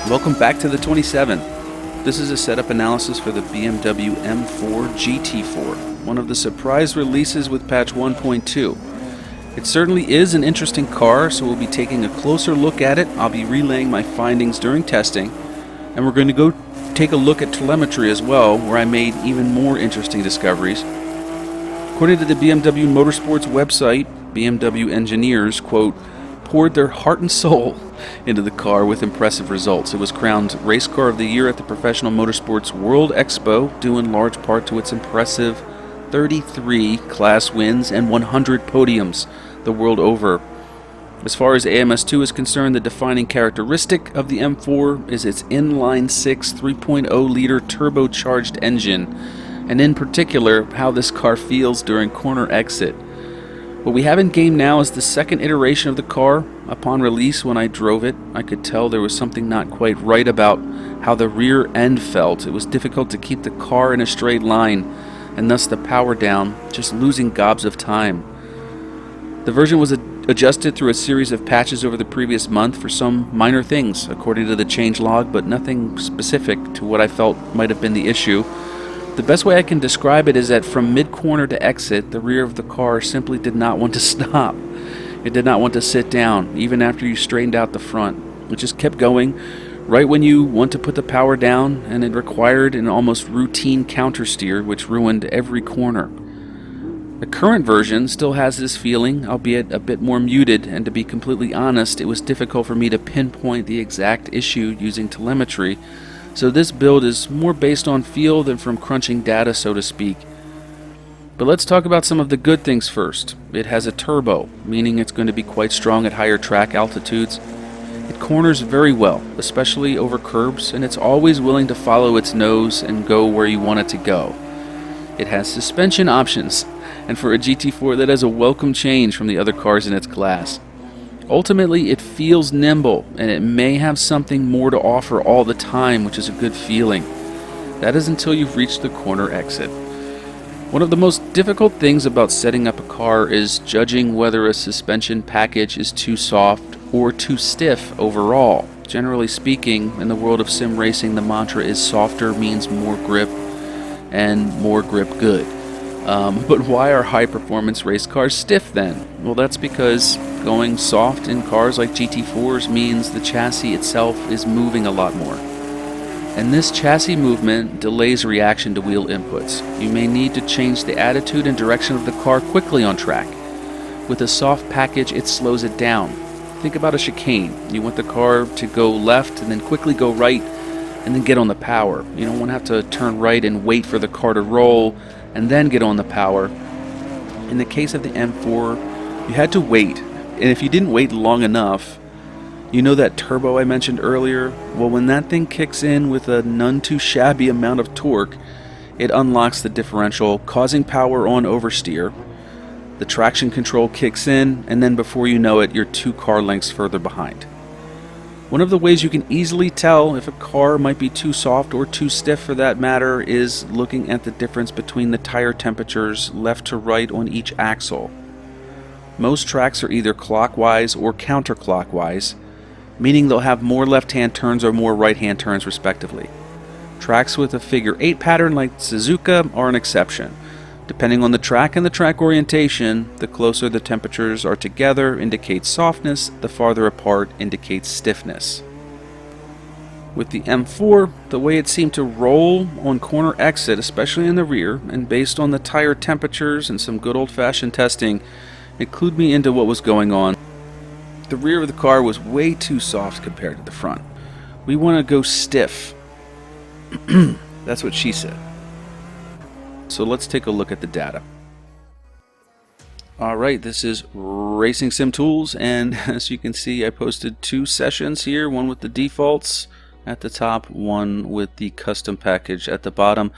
Welcome back to the 27. This is a setup analysis for the BMW M4 GT4, one of the surprise releases with patch 1.2. It certainly is an interesting car, so we'll be taking a closer look at it. I'll be relaying my findings during testing, and we're going to go take a look at telemetry as well, where I made even more interesting discoveries. According to the BMW Motorsports website, BMW engineers, quote, poured their heart and soul into the car with impressive results. It was crowned Race Car of the Year at the Professional Motorsports World Expo, due in large part to its impressive 33 class wins and 100 podiums the world over. As far as AMS2 is concerned, the defining characteristic of the M4 is its inline-6 3.0-liter turbocharged engine, and in particular, how this car feels during corner exit. What we have in game now is the second iteration of the car. Upon release, when I drove it, I could tell there was something not quite right about how the rear end felt. It was difficult to keep the car in a straight line, and thus the power down, just losing gobs of time. The version was adjusted through a series of patches over the previous month for some minor things, according to the changelog, but nothing specific to what I felt might have been the issue. The best way I can describe it is that from mid-corner to exit, the rear of the car simply did not want to stop. It did not want to sit down, even after you straightened out the front. It just kept going right when you want to put the power down, and it required an almost routine countersteer, which ruined every corner. The current version still has this feeling, albeit a bit more muted, and to be completely honest, it was difficult for me to pinpoint the exact issue using telemetry, so this build is more based on feel than from crunching data, so to speak. But let's talk about some of the good things first. It has a turbo, meaning it's going to be quite strong at higher track altitudes. It corners very well, especially over curbs, and it's always willing to follow its nose and go where you want it to go. It has suspension options, and for a GT4 that is a welcome change from the other cars in its class. Ultimately, it feels nimble, and it may have something more to offer all the time, which is a good feeling. That is until you've reached the corner exit. One of the most difficult things about setting up a car is judging whether a suspension package is too soft or too stiff overall. Generally speaking, in the world of sim racing, the mantra is softer means more grip, and more grip good. But why are high-performance race cars stiff then? Well, that's because going soft in cars like GT4s means the chassis itself is moving a lot more. And this chassis movement delays reaction to wheel inputs. You may need to change the attitude and direction of the car quickly on track. With a soft package, it slows it down. Think about a chicane. You want the car to go left and then quickly go right and then get on the power. You don't want to have to turn right and wait for the car to roll and then get on the power. In the case of the M4, you had to wait, and if you didn't wait long enough, you know that turbo I mentioned earlier? Well, when that thing kicks in with a none too shabby amount of torque, it unlocks the differential, causing power on oversteer. The traction control kicks in, and then before you know it, you're 2 car lengths further behind. One of the ways you can easily tell if a car might be too soft or too stiff for that matter is looking at the difference between the tire temperatures left to right on each axle. Most tracks are either clockwise or counterclockwise, meaning they'll have more left-hand turns or more right-hand turns respectively. Tracks with a figure 8 pattern like Suzuka are an exception. Depending on the track and the track orientation, the closer the temperatures are together indicates softness, the farther apart indicates stiffness. With the M4, the way it seemed to roll on corner exit, especially in the rear, and based on the tire temperatures and some good old-fashioned testing, it clued me into what was going on. The rear of the car was way too soft compared to the front. We want to go stiff. That's what she said. So let's take a look at the data. Alright, this is Racing Sim Tools, and as you can see I posted 2 sessions here, one with the defaults at the top, one with the custom package at the bottom.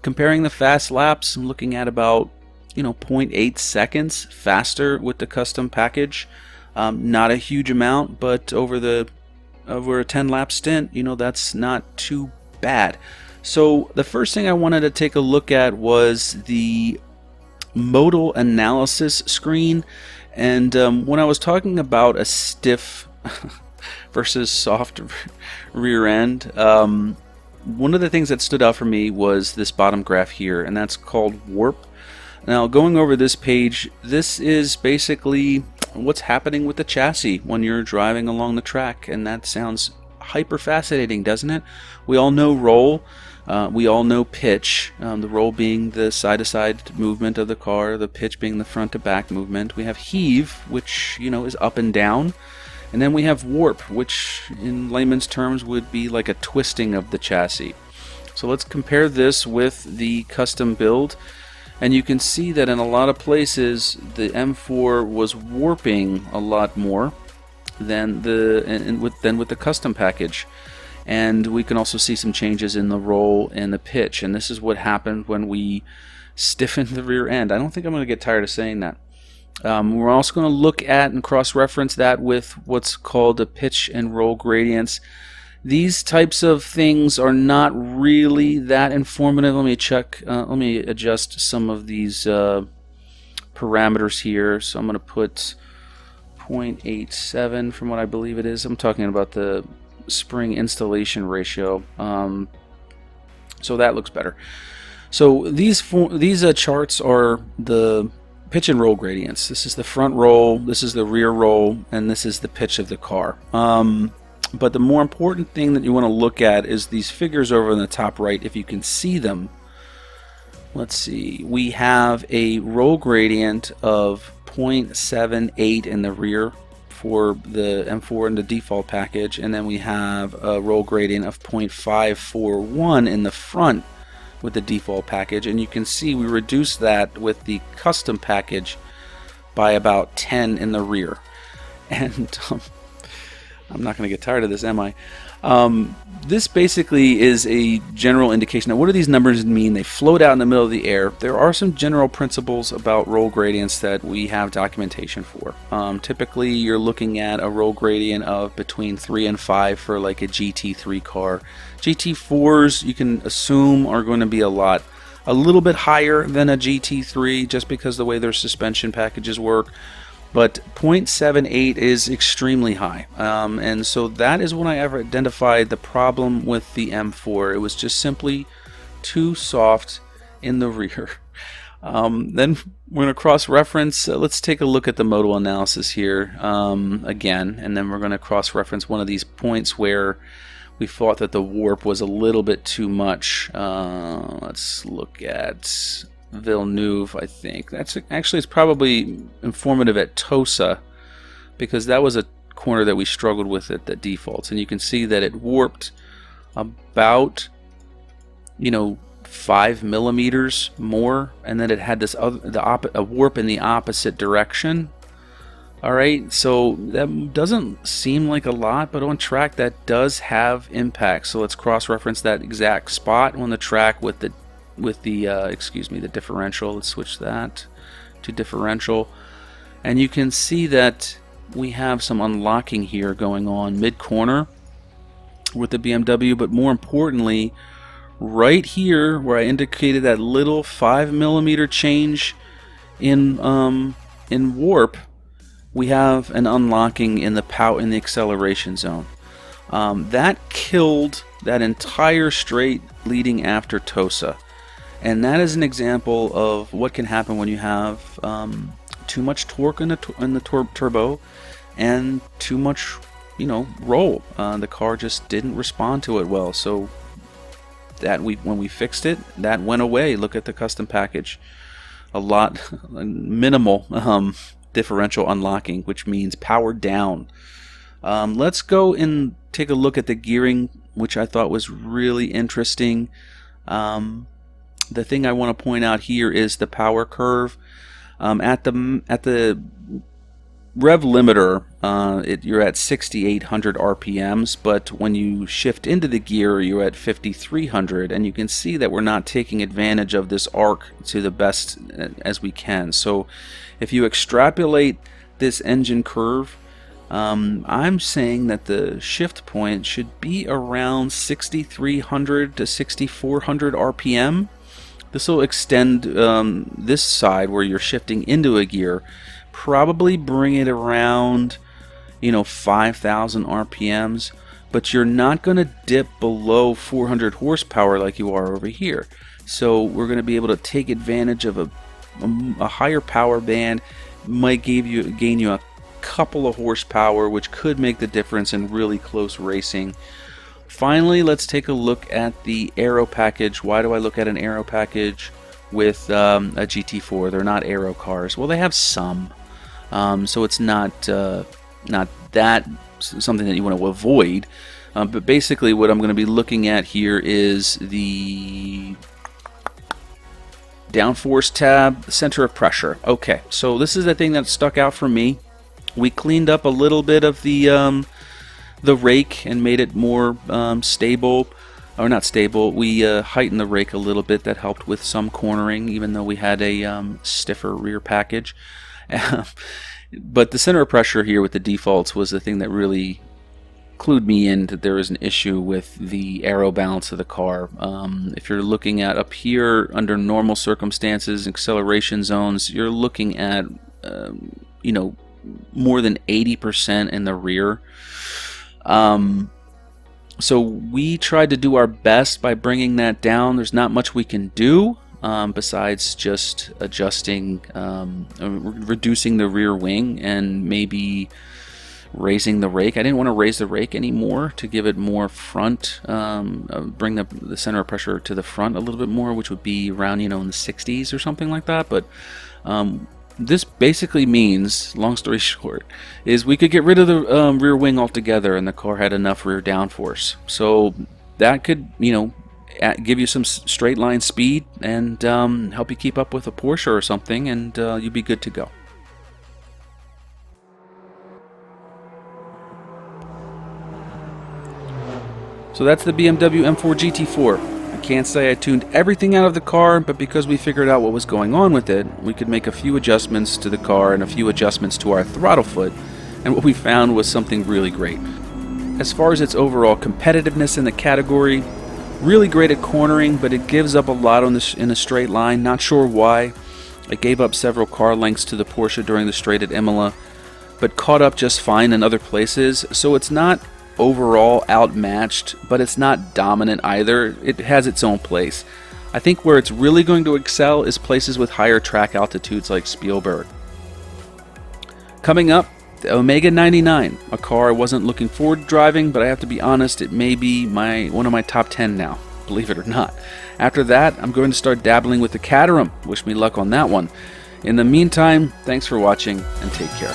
Comparing the fast laps, I'm looking at about 0.8 seconds faster with the custom package. Not a huge amount, but over a 10 lap stint, that's not too bad. So the first thing I wanted to take a look at was the modal analysis screen, and when I was talking about a stiff versus soft rear end. One of the things that stood out for me was this bottom graph here, and that's called warp. Now, going over this page, this is basically what's happening with the chassis when you're driving along the track, and that sounds hyper fascinating, doesn't it? We all know roll, we all know pitch, the roll being the side-to-side movement of the car, the pitch being the front-to-back movement. We have heave, which, you know, is up and down, and then we have warp, which in layman's terms would be like a twisting of the chassis. So let's compare this with the custom build. And you can see that in a lot of places the M4 was warping a lot more than with the custom package. And we can also see some changes in the roll and the pitch. And this is what happened when we stiffened the rear end. I don't think I'm going to get tired of saying that. We're also going to look at and cross-reference that with what's called the pitch and roll gradients. These types of things are not really that informative. Let me check. Let me adjust some of these parameters here. So I'm going to put 0.87 from what I believe it is. I'm talking about the spring installation ratio. So that looks better. So these charts are the pitch and roll gradients. This is the front roll, this is the rear roll, and this is the pitch of the car. But the more important thing that you want to look at is these figures over in the top right, if you can see them. Let's see. We have a roll gradient of 0.78 in the rear for the M4 in the default package, and then we have a roll gradient of 0.541 in the front with the default package. And you can see we reduced that with the custom package by about 10 in the rear. And I'm not going to get tired of this, am I? This basically is a general indication. Now, what do these numbers mean? They float out in the middle of the air. There are some general principles about roll gradients that we have documentation for. Typically, you're looking at a roll gradient of between 3 and 5 for like a GT3 car. GT4s, you can assume, are going to be a little bit higher than a GT3 just because of the way their suspension packages work. But 0.78 is extremely high, and so that is when I ever identified the problem with the M4. It was just simply too soft in the rear. Then we're going to cross-reference. Let's take a look at the modal analysis here again, and then we're going to cross-reference one of these points where we thought that the warp was a little bit too much. Let's look at Villeneuve, I think. That's actually, it's probably informative at Tosa, because that was a corner that we struggled with at the defaults, and you can see that it warped about 5 millimeters more, and then it had this a warp in the opposite direction. Alright, so that doesn't seem like a lot, but on track that does have impact. So let's cross-reference that exact spot on the track with the the differential. Let's switch that to differential, and you can see that we have some unlocking here going on mid-corner with the BMW, but more importantly, right here where I indicated that little 5 millimeter change in warp, we have an unlocking in the acceleration zone. That killed that entire straight leading after Tosa. And that is an example of what can happen when you have too much torque in the turbo and too much, roll. The car just didn't respond to it well. So when we fixed it, that went away. Look at the custom package. Minimal differential unlocking, which means power down. Let's go and take a look at the gearing, which I thought was really interesting. The thing I want to point out here is the power curve. At the rev limiter, you're at 6,800 RPMs, but when you shift into the gear, you're at 5,300, and you can see that we're not taking advantage of this arc to the best as we can. So if you extrapolate this engine curve, I'm saying that the shift point should be around 6,300 to 6,400 RPM. This will extend this side where you're shifting into a gear, probably bring it around 5,000 RPMs, but you're not going to dip below 400 horsepower like you are over here. So we're going to be able to take advantage of a higher power band. Might gain you a couple of horsepower, which could make the difference in really close racing. Finally, let's take a look at the aero package. Why do I look at an aero package with a GT4? They're not aero cars. Well, they have some, so it's not that something that you want to avoid. But basically, what I'm going to be looking at here is the downforce tab, center of pressure. Okay, so this is the thing that stuck out for me. We cleaned up a little bit of the rake and made it more stable, or not stable. We heightened the rake a little bit. That helped with some cornering, even though we had a stiffer rear package. But the center of pressure here with the defaults was the thing that really clued me in that there is an issue with the aero balance of the car. If you're looking at up here under normal circumstances, acceleration zones, you're looking at more than 80% in the rear. So we tried to do our best by bringing that down. There's not much we can do besides just adjusting, reducing the rear wing and maybe raising the rake. I didn't want to raise the rake anymore to give it more front, bring the center of pressure to the front a little bit more, which would be around in the 60s or something like that. But this basically means, long story short, is we could get rid of the rear wing altogether and the car had enough rear downforce. So that could, give you some straight line speed and help you keep up with a Porsche or something, and you'd be good to go. So that's the BMW M4 GT4. I can't say I tuned everything out of the car, but because we figured out what was going on with it, we could make a few adjustments to the car and a few adjustments to our throttle foot, and what we found was something really great. As far as its overall competitiveness in the category, really great at cornering, but it gives up a lot in a straight line. Not sure why. It gave up several car lengths to the Porsche during the straight at Imola, but caught up just fine in other places. So it's not overall outmatched, but it's not dominant either. It has its own place. I think where it's really going to excel is places with higher track altitudes like Spielberg. Coming up, the Omega 99, a car I wasn't looking forward to driving, but I have to be honest, it may be one of my top 10 now, believe it or not. After that, I'm going to start dabbling with the Caterham. Wish me luck on that one. In the meantime, thanks for watching and take care.